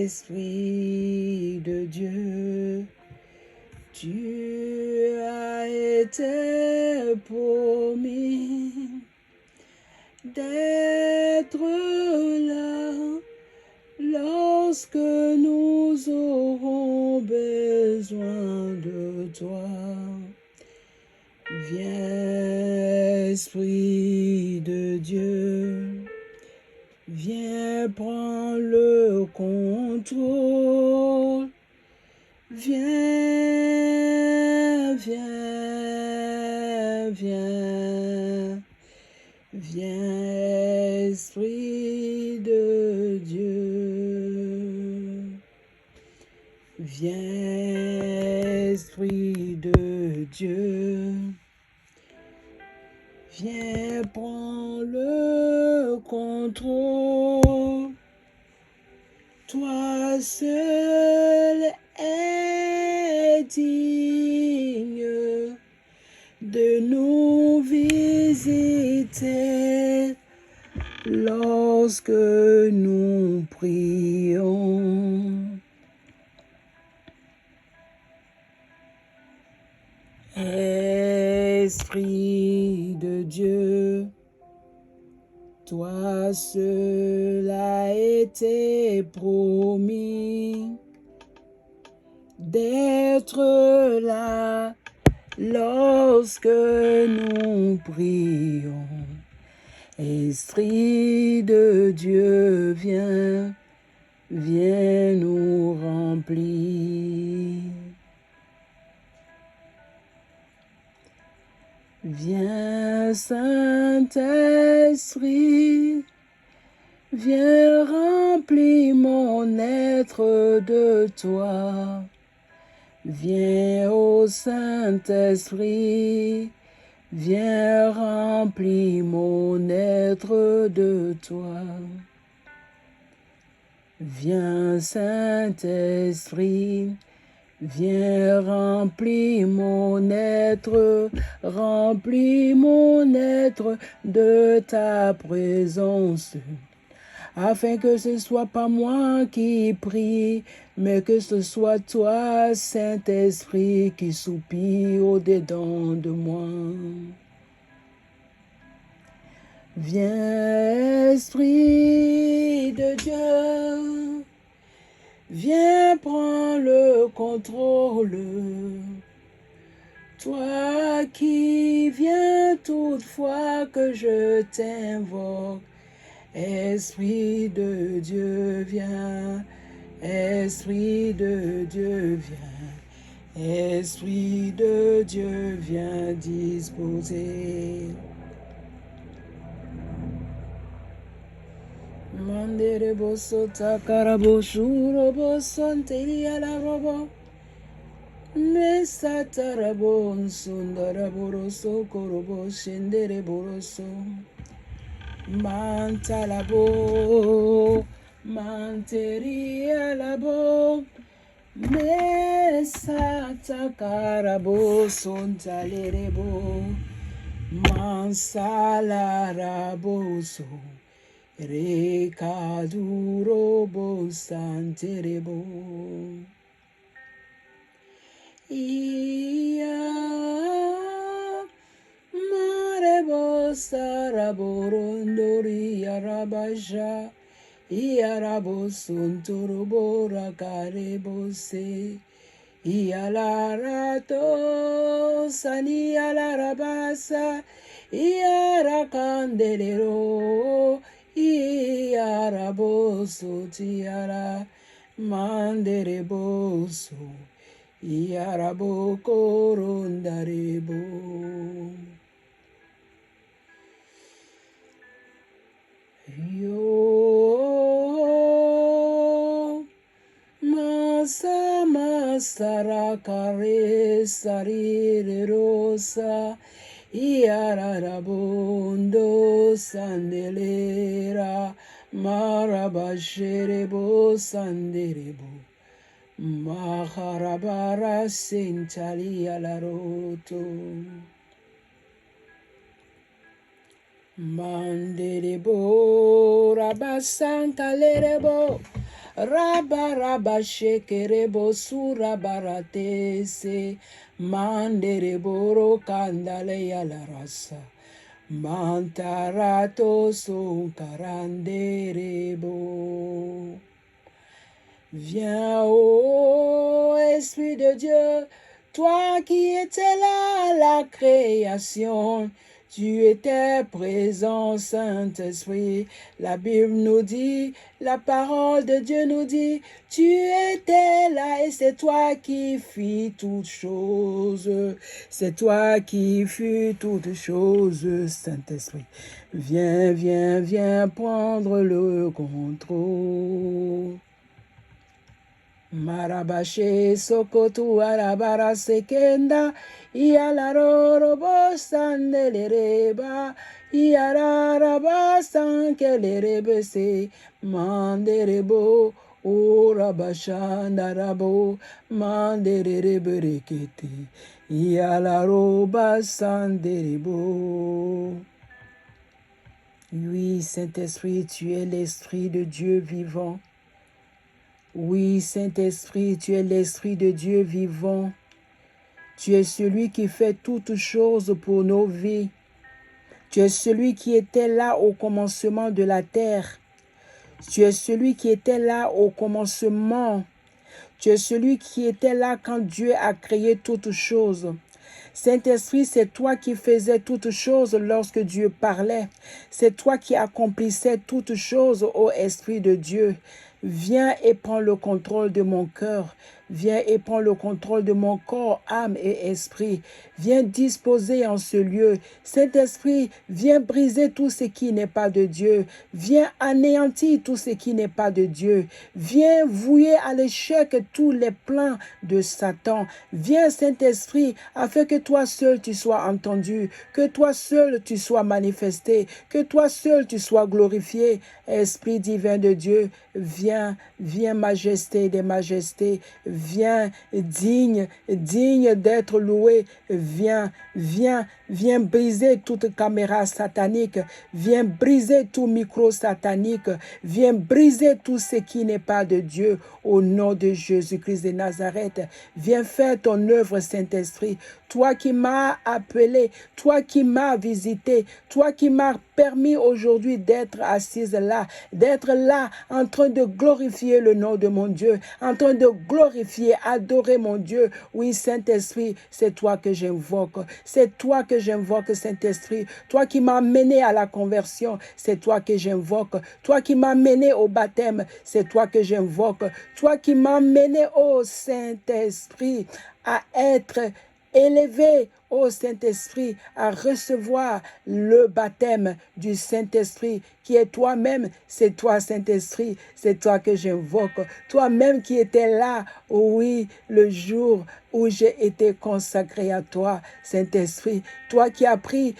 Esprit de Dieu, tu as été promis d'être là lorsque nous aurons besoin de toi. Viens, Esprit de Dieu, viens prendre le contrôle. Viens, viens, viens, viens, Esprit de Dieu. Viens, Esprit de Dieu. Viens prendre le contrôle. Toi seul es digne de nous visiter lorsque nous prions. Esprit de Dieu, toi seul a été promis d'être là lorsque nous prions. Esprit de Dieu, viens, viens nous remplir. Viens, Saint-Esprit, viens remplir mon être de toi. Viens, ô Saint-Esprit, viens remplir mon être de toi. Viens, Saint-Esprit, viens remplir mon être de ta présence, afin que ce soit pas moi qui prie, mais que ce soit toi, Saint-Esprit, qui soupire au-dedans de moi. Viens, Esprit de Dieu, viens prendre le contrôle. Toi qui viens toutefois que je t'invoque, Esprit de Dieu, viens. Esprit de Dieu, viens. Esprit de Dieu, viens disposer. Mandere boso takarabo shuro boso nteli ala robo. Mesatara bon sundara boroso korobo shendere boroso. Mantalabo, manteri alabo, mesatakarabo sontalerebo, mansalaraboso, recadurobo santerebo. Marebo saraborondori arabaja, iarabo sunturubo rakarebo se, ialarato sani alarabasa, iaracandelero, iaraboso tiara, mandereboso. Yarabo korondarebo. Yo masa masara kare sarire rosa yararabondo sandelera marabasherebo sanderebo. Maharabara sentali alaroto. Mandelebo rabasankalerebo rabarabashekerebo surabaratese mandelebo kandale yalarasa mantarato sunkaranderebo. Viens, ô Esprit de Dieu, toi qui étais là à la création, tu étais présent, Saint-Esprit. La Bible nous dit, la parole de Dieu nous dit, tu étais là et c'est toi qui fis toutes choses. C'est toi qui fis toutes choses, Saint-Esprit. Viens, viens, viens prendre le contrôle. Marabashe sokotu arabara sekenda ialaroro bosandelereba iararaba sankelerebe manderebo urabashandarabo mandereberekete ialaroba sanderebo. Oui, Saint-Esprit, tu es l'Esprit de Dieu vivant. Oui, Saint-Esprit, tu es l'Esprit de Dieu vivant. Tu es celui qui fait toutes choses pour nos vies. Tu es celui qui était là au commencement de la terre. Tu es celui qui était là au commencement. Tu es celui qui était là quand Dieu a créé toutes choses. Saint-Esprit, c'est toi qui faisais toutes choses lorsque Dieu parlait. C'est toi qui accomplissais toutes choses, ô Esprit de Dieu. Viens et prends le contrôle de mon cœur. Viens et prends le contrôle de mon corps, âme et esprit. Viens disposer en ce lieu. Saint-Esprit, viens briser tout ce qui n'est pas de Dieu. Viens anéantir tout ce qui n'est pas de Dieu. Viens vouer à l'échec tous les plans de Satan. Viens, Saint-Esprit, afin que toi seul tu sois entendu, que toi seul tu sois manifesté, que toi seul tu sois glorifié. Esprit divin de Dieu, viens, viens, majesté des majestés, viens, digne d'être loué, viens, viens, viens briser toute caméra satanique, viens briser tout micro satanique, viens briser tout ce qui n'est pas de Dieu, au nom de Jésus-Christ de Nazareth. Viens faire ton œuvre, Saint-Esprit, toi qui m'as appelé, toi qui m'as visité, toi qui m'as permis aujourd'hui d'être assise là, d'être là en train de glorifier le nom de mon Dieu, en train de glorifier, adorer mon Dieu. Oui, Saint-Esprit, c'est toi que j'invoque. C'est toi que j'invoque, Saint-Esprit. Toi qui m'as mené à la conversion, c'est toi que j'invoque. Toi qui m'as mené au baptême, c'est toi que j'invoque. Toi qui m'as mené, ô Saint-Esprit, à être élevé, ô Saint-Esprit, à recevoir le baptême du Saint-Esprit qui est toi-même. C'est toi, Saint-Esprit, c'est toi que j'invoque. Toi-même qui étais là, oui, le jour où j'ai été consacré à toi, Saint-Esprit. Toi qui as pris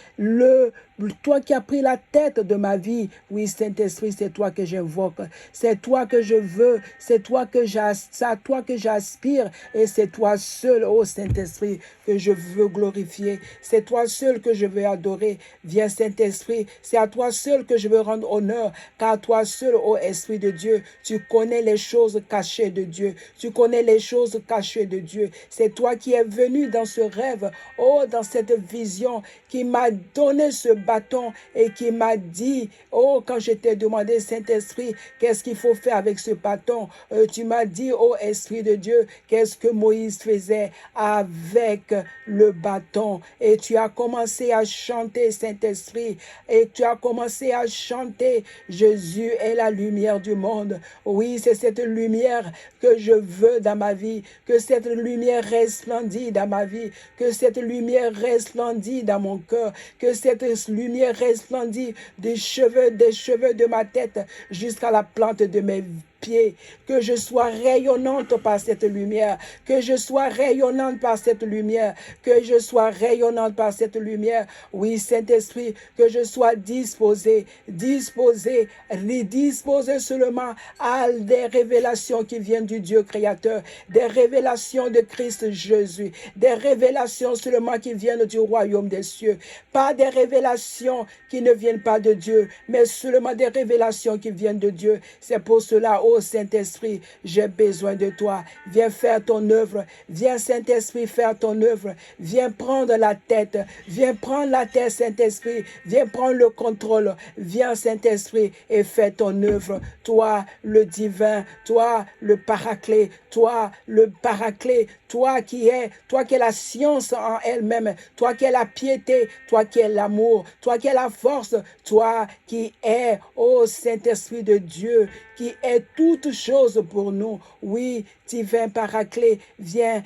la tête de ma vie. Oui, Saint-Esprit, c'est toi que j'invoque. C'est toi que je veux. C'est à toi que j'aspire. Et c'est toi seul, ô Saint-Esprit, que je veux glorifier. C'est toi seul que je veux adorer. Viens, Saint-Esprit, c'est à toi seul que je veux rendre honneur. Car toi seul, ô Esprit de Dieu, tu connais les choses cachées de Dieu. Tu connais les choses cachées de Dieu. C'est toi qui es venu dans ce rêve, oh, dans cette vision, qui m'a donné ce bâton et qui m'a dit, oh, quand je t'ai demandé, Saint-Esprit, qu'est-ce qu'il faut faire avec ce bâton? Tu m'as dit, oh Esprit de Dieu, qu'est-ce que Moïse faisait avec le bâton? Et tu as commencé à chanter, Saint-Esprit, et tu as commencé à chanter, Jésus est la lumière du monde. Oui, c'est cette lumière que je veux dans ma vie, que cette lumière resplendit dans ma vie, que cette lumière resplendit dans mon cœur, que cette lumière resplendit des cheveux de ma tête jusqu'à la plante de mes pieds, que je sois rayonnante par cette lumière, que je sois rayonnante par cette lumière, que je sois rayonnante par cette lumière. Oui, Saint-Esprit, que je sois disposé seulement à des révélations qui viennent du Dieu créateur, des révélations de Christ Jésus, des révélations seulement qui viennent du royaume des cieux, pas des révélations qui ne viennent pas de Dieu, mais seulement des révélations qui viennent de Dieu. C'est pour cela, ô Saint-Esprit, j'ai besoin de toi. Viens faire ton œuvre. Viens, Saint-Esprit, faire ton œuvre. Viens prendre la tête. Viens prendre la tête, Saint-Esprit. Viens prendre le contrôle. Viens, Saint-Esprit, et fais ton œuvre. Toi, le divin, toi, le paraclet, toi, le paraclet, toi qui es la science en elle-même, toi qui es la piété, toi qui es l'amour, toi qui es la force, toi qui es, ô Saint-Esprit de Dieu, qui est toute chose pour nous. Oui, divin paraclet, viens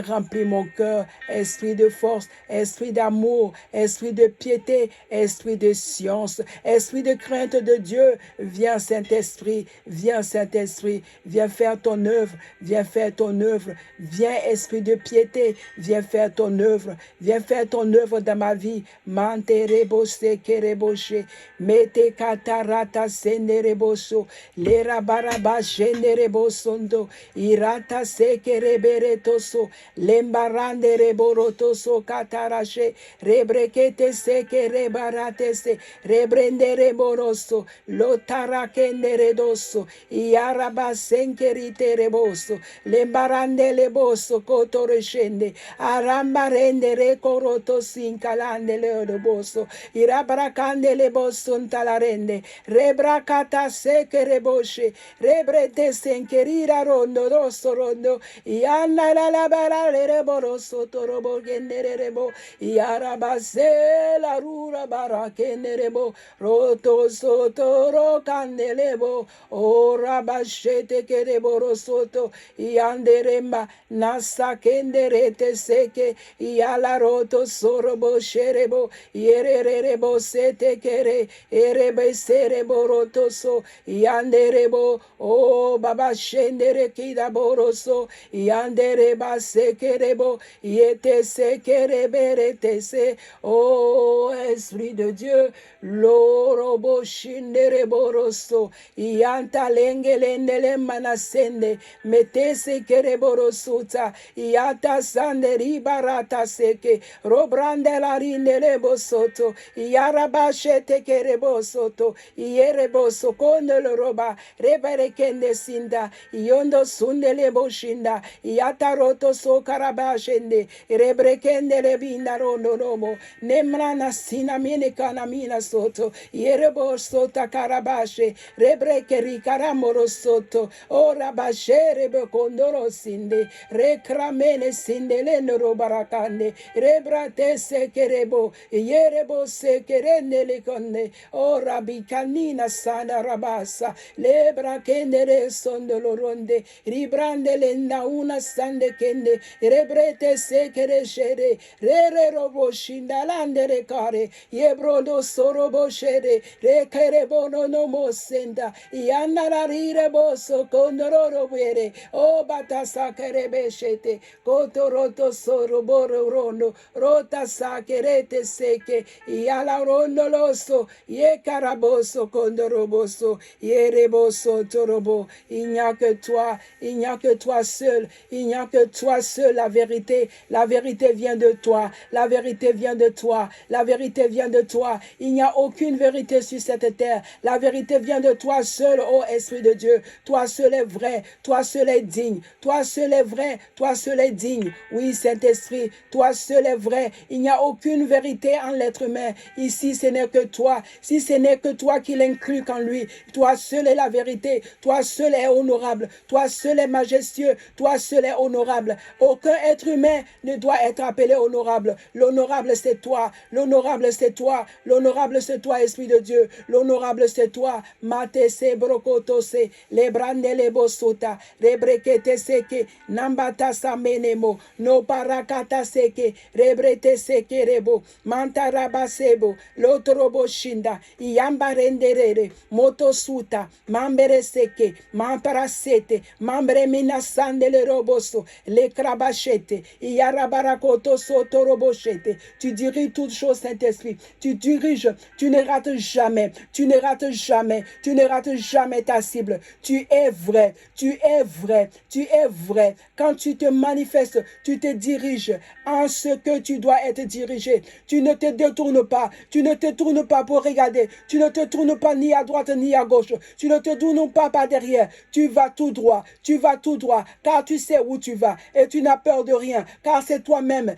remplir mon cœur, esprit de force, esprit d'amour, esprit de piété, esprit de science, esprit de crainte de Dieu. Viens, Saint-Esprit, viens, Saint-Esprit, viens faire ton œuvre, viens faire ton œuvre, viens, esprit de piété, viens faire ton œuvre dans ma vie. Manterebose kereboshe, mete katarata senereboso, lera baraba generebosondo, irata sekereberetoso, lembarande reborotoso katarashe, rebrekete sekerebaratese, rebrendere boroso, lotarakenderedoso, iaraba senkerite reboso, lembarande leboso kotoreshende, arambarende rekoroto sinkalande leodoboso, irabrakande leboso ntalarende, rebrakata sekereboshe, rebrete senkerira rondo rosso rondo, ianna la labarare reboroso torobo genderebo, iarabase la rura barakenerebo, roto sotoro candelebo, o rabashete kereboro soto, ianderemba nasa kenderete seke, iala roto sorobo sherebo, iererebo sete kere, erebe serebo roto so, ianderebo, o baba shendere kida boroso, iandereba sekerebo, iete sekereberete se, oh Esprit de Dieu, lorobo shindere boroso, ianta lengelendele manasende, metese kereborosuta, iata sanderi barata seke, robrande la rindele bosoto, iarabashete kerebosoto, iereboso kondolo roba, rebere kende sinda, iondo sundele boshinda, iata roto so karabashende, rebrekende lebinda rondo nomo, nemrana sina mine kanamina soto, ierebo sota karabashe, rebreke rikaramoro soto, ora bashe rebe kondoro sinde, rekramene sinde lenoro barakande, rebrate sekerebo, ierebo sekerende lekonde, ora bikanina sana rabasa, lebra kendere sondolo ronde, ribrande lenda una sande kende, rebrete sekere shere, rere robo shindalandere kare, yebrodo sorobo shere, rekere bono no mosenda, yanara rire boso kondoro bere, o batasa kerebe shete, kotoroto soroboro rondo, rota sakerete seke, yala rondo loso, ye karaboso kondoroboso, ye reboso torobo, il n'y a que toi seul, il n'y a que toi seul la vérité vient de toi, la vérité vient de toi, la vérité vient de toi, il n'y a aucune vérité sur cette terre, la vérité vient de toi seul, ô Esprit de Dieu, toi seul est vrai, toi seul est digne, toi seul est vrai, toi seul est digne, oui Saint-Esprit, toi seul est vrai, il n'y a aucune vérité en l'être humain, ici ce n'est que toi, si ce n'est que toi qui l'inclus en lui, toi seul est la vérité, toi seul est honorable, toi seul est majestueux, toi seul est honorable, aucun être humain ne doit être appelé honorable, l'honorable c'est toi, l'honorable c'est toi, l'honorable c'est toi Esprit de Dieu, l'honorable c'est toi, mate se brokotose, le brande le bosota, rebrekete seke, seke, nambata samenemo, no parakata seke, rebrete seke rebo, mantaraba sebo, lotorobo shinda, iyamba renderere, moto suta, mambere seke, mamparasete, mambre minasandele roboso, le krabachete, iyarabarakoto soto robochete. Tu diriges toutes choses, Saint-Esprit. Tu diriges, tu ne rates jamais, tu ne rates jamais, tu ne rates jamais ta cible. Tu es vrai, tu es vrai, tu es vrai. Quand tu te manifestes, tu te diriges en ce que tu dois être dirigé. Tu ne te détournes pas, tu ne te tournes pas pour regarder, tu ne te tournes pas ni à droite ni à gauche, tu ne te tournes pas par derrière, tu vas tout droit, car tu sais où tu vas et tu n'as peur de rien, car c'est toi-même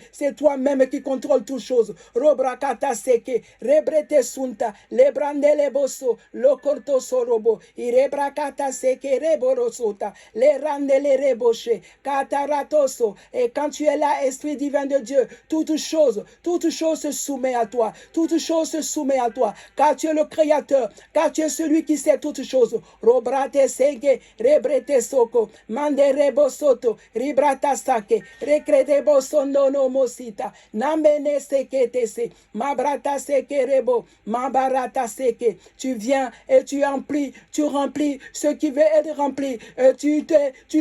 qui contrôle toutes choses. Robrakata seke, rebrete sunta, lebrandele boso, lokorto sorobo, irebrakata seke reborosota, le randele reboche, kataratoso. Et quand tu es là, Esprit divin de Dieu, toute chose se soumet à toi, toute chose se soumet à toi, car tu es le Créateur, car tu es celui qui sait toutes choses. Robrate seke, rebrete soko, mande rebosoto, ribrata sake, rekrete bosondo no mosita, nambene seke tese, mabrata seke rebo, mabarata seke. Tu viens et tu remplis ce qui veut être rempli. Tu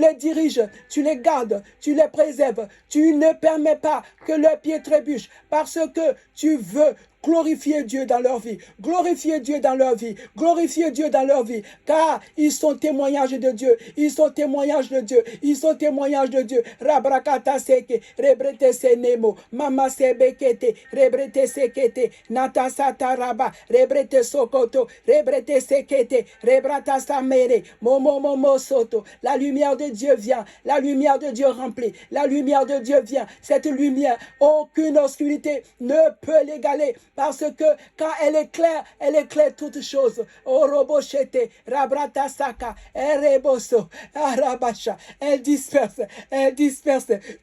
les diriges, tu les gardes, tu les préserves. Tu ne permets pas que leurs pieds trébuchent parce que tu veux glorifier Dieu dans leur vie, glorifier Dieu dans leur vie, glorifier Dieu dans leur vie, car ils sont témoignages de Dieu, ils sont témoignages de Dieu, ils sont témoignages de Dieu. Rabrakata seke, rebrete senemo, mama sebekete, rebrete sekete, natasa taraba, rebrete sokoto, rebrete sekete, rebrata samere, momo soto. La lumière de Dieu vient, la lumière de Dieu remplit, la lumière de Dieu vient. Cette lumière, aucune obscurité ne peut l'égaler. Parce que quand elle éclaire toutes choses. Oh robochete, rabrata saka, ereboso, arabacha. Elle disperse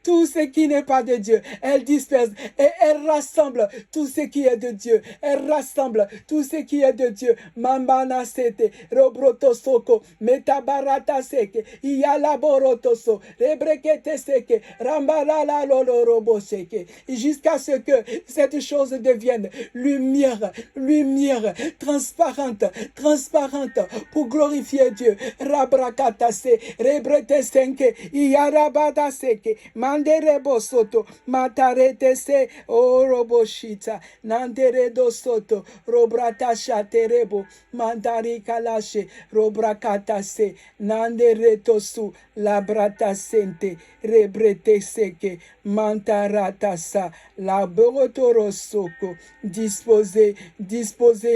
tout ce qui n'est pas de Dieu. Elle disperse et elle rassemble tout ce qui est de Dieu. Elle rassemble tout ce qui est de Dieu. Mambana sete, robroto soko, metabarata seke, iyalaborotoso, rebrekete seke, rambarala lolo robo seke. Jusqu'à ce que cette chose devienne lumière transparente pour glorifier Dieu. Rabrakatase, rebrete senke, iyarabada seke, mandere bosoto, matarete se, oroboshita, nandere dosoto, robrata shaterebo, mandari kalashe, robrakatase, nandere tosu, labrata sente, rebrete seke, mantaratasa, laboratorosoko. Disposer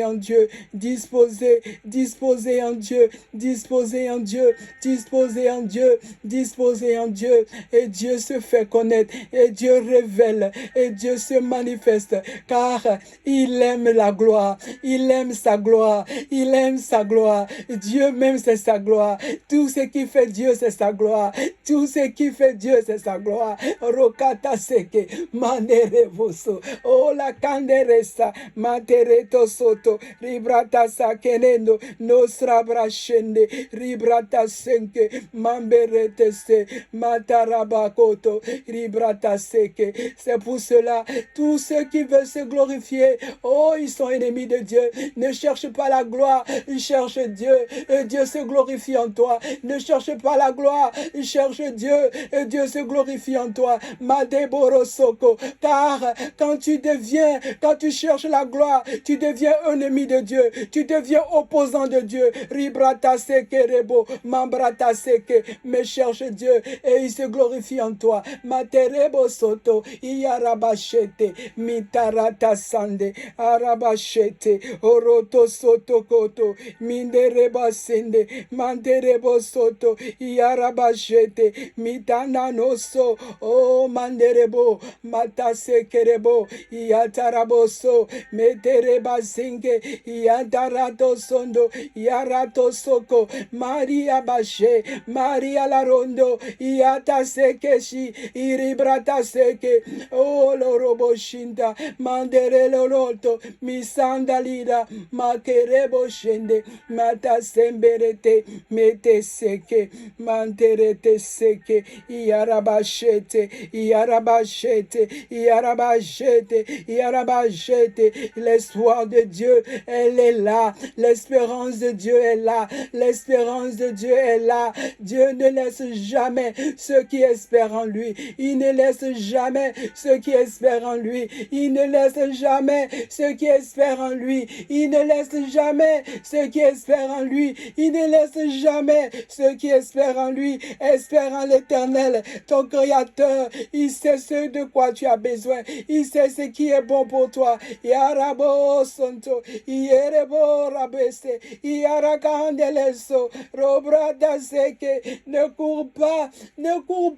en Dieu, disposer en Dieu, disposer en Dieu, disposer en Dieu, disposer en Dieu. Et Dieu se fait connaître, et Dieu révèle, et Dieu se manifeste, car il aime la gloire, il aime sa gloire, il aime sa gloire. Dieu même c'est sa gloire. Tout ce qui fait Dieu c'est sa gloire. Tout ce qui fait Dieu c'est sa gloire. Rokata seke, manere voso, oh la canderesa, matereto soto, ribrata sakenendo, nostra brashende, ribrata senke, mamberete se, matarabakoto, ribrata seke. C'est pour cela, tous ceux qui veulent se glorifier, oh, ils sont ennemis de Dieu. Ne cherche pas la gloire, cherche Dieu, et Dieu se glorifie en toi. Ne cherche pas la gloire, cherche Dieu, et Dieu se glorifie en toi. Madeborosoko, car quand tu cherches la gloire, tu deviens ennemi de Dieu, tu deviens opposant de Dieu. Ribrata seke rebo, mambrata seke, mais cherche Dieu et il se glorifie en toi. Materebo soto, iyarabashete, mitarata sande, arabashete, oroto soto koto, mindereba sende, manderebo soto, iyarabashete, mitananoso, oh manderebo, matase kerebo, iyatarabos so, metereba sinke, yantarato sondo, yarato soko, Maria bashe, Maria larondo, yata sekeshi, iribrata seke, oh lorobo shinda, mandere loroto, misanda lida, makerebo shende, mata semberete, mete seke, manterete seke, yarabashete, yarabashete, yarabashete, yarabashete. L'espoir de Dieu, elle est là. L'espérance de Dieu est là. L'espérance de Dieu est là. Dieu ne laisse jamais ceux qui espèrent en lui. Il ne laisse jamais ceux qui espèrent en lui. Il ne laisse jamais ceux qui espèrent en lui. Il ne laisse jamais ceux qui espèrent en lui. Il ne laisse jamais ceux qui espèrent en lui. Espère en l'Éternel, ton Créateur. Il sait ce de quoi tu as besoin. Il sait ce qui est bon pour toi. Yarabo sonto, yerebo rabese, yarakandeleso, robrada seke. Ne cours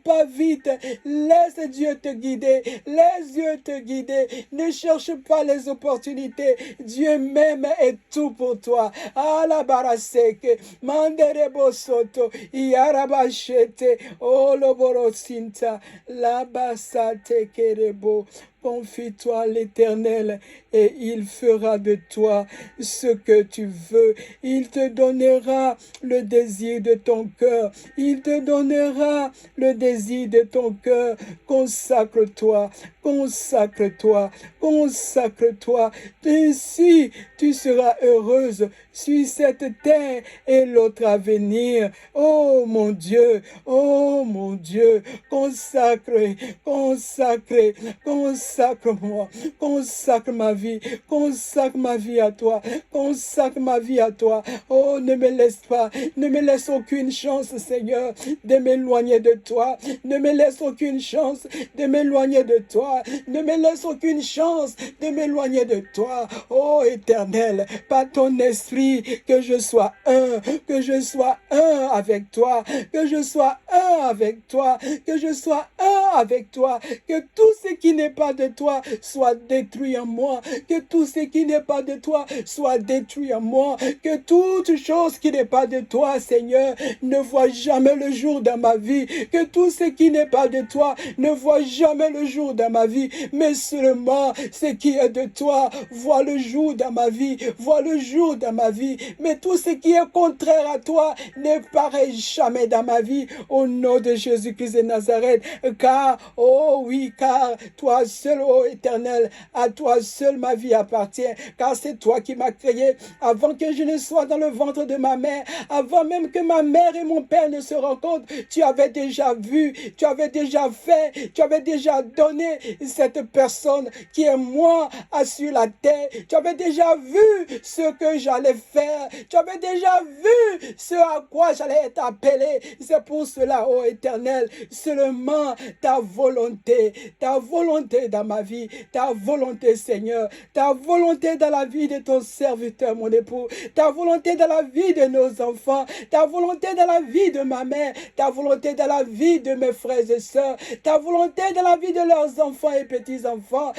pas vite. Laisse Dieu te guider. Laisse Dieu te guider. Ne cherche pas les opportunités. Dieu même est tout pour toi. Alabaraseke, manderebo soto, yarabashete, oloborosinta, labasate kerebo. Confie-toi à l'Éternel et il fera de toi ce que tu veux. Il te donnera le désir de ton cœur. Il te donnera le désir de ton cœur. Consacre-toi, consacre-toi, consacre-toi. Ainsi, tu seras heureuse sur cette terre et l'autre à venir. Oh mon Dieu, consacre, consacre, consacre-moi, consacre ma vie à toi, consacre ma vie à toi. Oh, ne me laisse pas, ne me laisse aucune chance, Seigneur, de m'éloigner de toi. Ne me laisse aucune chance de m'éloigner de toi. Ne me laisse aucune chance de m'éloigner de toi. Oh, Éternel, par ton esprit, que je sois un avec toi, que je sois un avec toi, que je sois un avec toi, que tout ce qui n'est pas de toi soit détruit en moi, que tout ce qui n'est pas de toi soit détruit en moi, que toute chose qui n'est pas de toi, Seigneur, ne voit jamais le jour dans ma vie, que tout ce qui n'est pas de toi ne voit jamais le jour dans ma vie, mais seulement ce qui est de toi voit le jour dans ma vie, voit le jour dans ma vie, mais tout ce qui est contraire à toi ne paraît jamais dans ma vie, au nom de Jésus-Christ de Nazareth, car, oh oui, car toi seul, ô Éternel, à toi seul ma vie appartient, car c'est toi qui m'as créé avant que je ne sois dans le ventre de ma mère, avant même que ma mère et mon père ne se rencontrent. Tu avais déjà vu, tu avais déjà fait, tu avais déjà donné cette personne qui est moi sur la terre. Tu avais déjà vu ce que j'allais faire, tu avais déjà vu ce à quoi j'allais être appelé. C'est pour cela, ô Éternel, seulement ta volonté dans ma vie, ta volonté, Seigneur, ta volonté dans la vie de ton serviteur, mon époux, ta volonté dans la vie de nos enfants, ta volonté dans la vie de ma mère, ta volonté dans la vie de mes frères et sœurs, ta volonté dans la vie de leurs enfants et petits-enfants,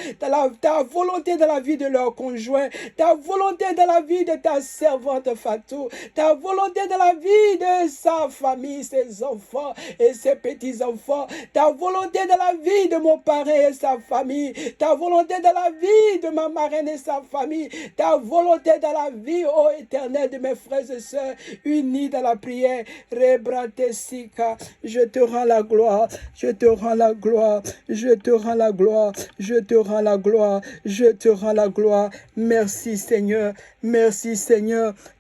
ta volonté dans la vie de leurs conjoints, ta volonté dans la vie de ta servante Fatou, ta volonté dans la vie de sa famille, ses enfants et ses petits-enfants, ta volonté dans la vie de mon parrain et sa famille, ta volonté dans la vie de ma marraine et sa famille, ta volonté dans la vie, ô Éternel, de mes frères et sœurs, unis dans la prière. Rebratesika, je te rends la gloire, je te rends la gloire, je te rends la gloire, je te rends la gloire, je te rends la gloire. Merci Seigneur,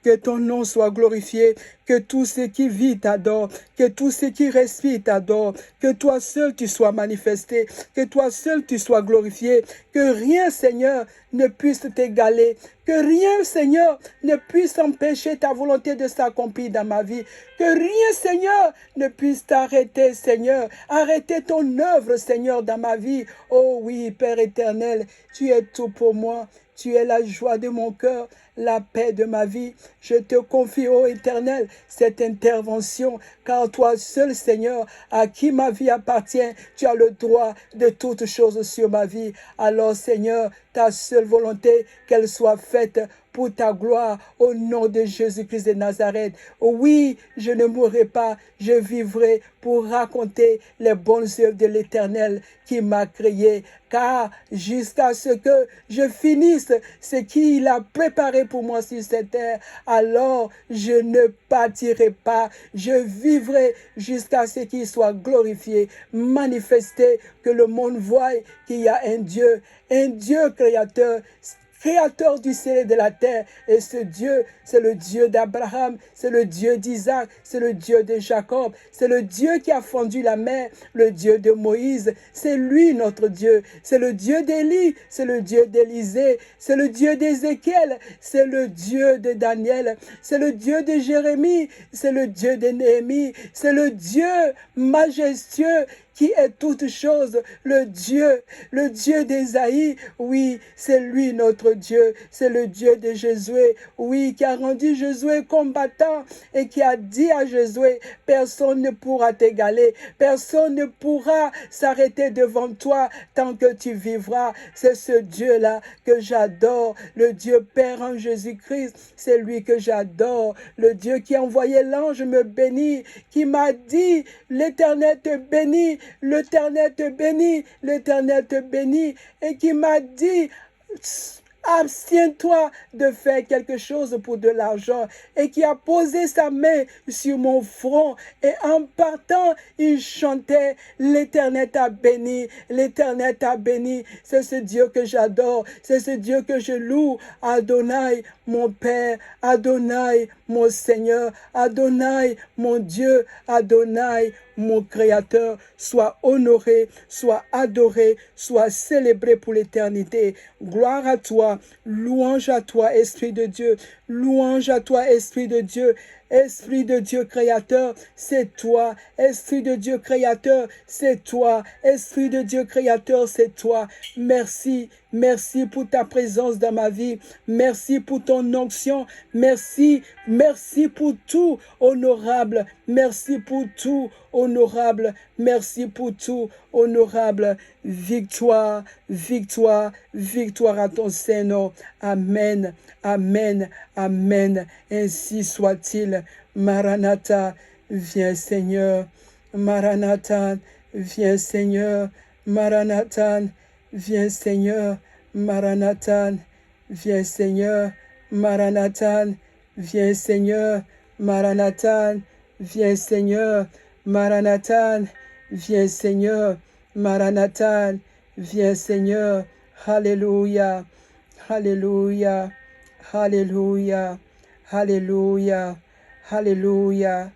que ton nom soit glorifié, que tout ce qui vit t'adore, que tout ce qui respire t'adore, que toi seul tu sois manifesté, que toi seul tu sois glorifié, que rien Seigneur ne puisse t'égaler, que rien Seigneur ne puisse empêcher ta volonté de s'accomplir dans ma vie, que rien Seigneur ne puisse t'arrêter Seigneur, arrêter ton œuvre Seigneur dans ma vie. Oh oui Père éternel, tu es tout pour moi. Tu es la joie de mon cœur, la paix de ma vie. Je te confie, ô Éternel, cette intervention, car toi seul, Seigneur, à qui ma vie appartient, tu as le droit de toutes choses sur ma vie. Alors, Seigneur, ta seule volonté, qu'elle soit faite pour ta gloire, au nom de Jésus-Christ de Nazareth. Oui, je ne mourrai pas, je vivrai pour raconter les bonnes œuvres de l'Éternel qui m'a créé, car jusqu'à ce que je finisse ce qu'il a préparé pour moi sur cette terre, alors je ne partirai pas, je vivrai jusqu'à ce qu'il soit glorifié, manifesté, que le monde voie qu'il y a un Dieu créateur, créateur du ciel et de la terre. Et ce Dieu, c'est le Dieu d'Abraham, c'est le Dieu d'Isaac, c'est le Dieu de Jacob, c'est le Dieu qui a fendu la mer, le Dieu de Moïse. C'est lui notre Dieu. C'est le Dieu d'Élie, c'est le Dieu d'Élisée, c'est le Dieu d'Ézéchiel, c'est le Dieu de Daniel, c'est le Dieu de Jérémie, c'est le Dieu de Néhémie, c'est le Dieu majestueux qui est toute chose, le Dieu d'Ésaïe, oui, c'est lui notre Dieu, c'est le Dieu de Josué, oui, qui a rendu Josué combattant et qui a dit à Josué, personne ne pourra t'égaler, personne ne pourra s'arrêter devant toi tant que tu vivras. C'est ce Dieu-là que j'adore, le Dieu Père en Jésus-Christ, c'est lui que j'adore, le Dieu qui a envoyé l'ange me bénit, qui m'a dit, l'Éternel te bénit, l'Éternel te bénit, l'Éternel te bénit, et qui m'a dit, abstiens-toi de faire quelque chose pour de l'argent, et qui a posé sa main sur mon front, et en partant, il chantait, l'Éternel t'a béni, l'Éternel t'a béni. C'est ce Dieu que j'adore, c'est ce Dieu que je loue, Adonai, mon Père, Adonai, mon Seigneur, Adonai, mon Dieu, Adonai, mon Créateur, soit honoré, soit adoré, soit célébré pour l'éternité. Gloire à toi, louange à toi, Esprit de Dieu, louange à toi, Esprit de Dieu. Esprit de Dieu créateur, c'est toi. Esprit de Dieu créateur, c'est toi. Esprit de Dieu créateur, c'est toi. Merci, merci pour ta présence dans ma vie. Merci pour ton onction. Merci, merci pour tout, honorable. Merci pour tout, honorable. Merci pour tout, honorable. Victoire, victoire, victoire à ton Seigneur. Amen, amen, amen. Ainsi soit-il. Maranatha, viens Seigneur. Maranatha, viens Seigneur. Maranatha, viens Seigneur. Maranatha, viens Seigneur. Maranatha, viens Seigneur. Maranatha, viens Seigneur. Maranatha, viens Seigneur. Maranatha, viens Seigneur. Alléluia, alléluia, alléluia, alléluia, alléluia,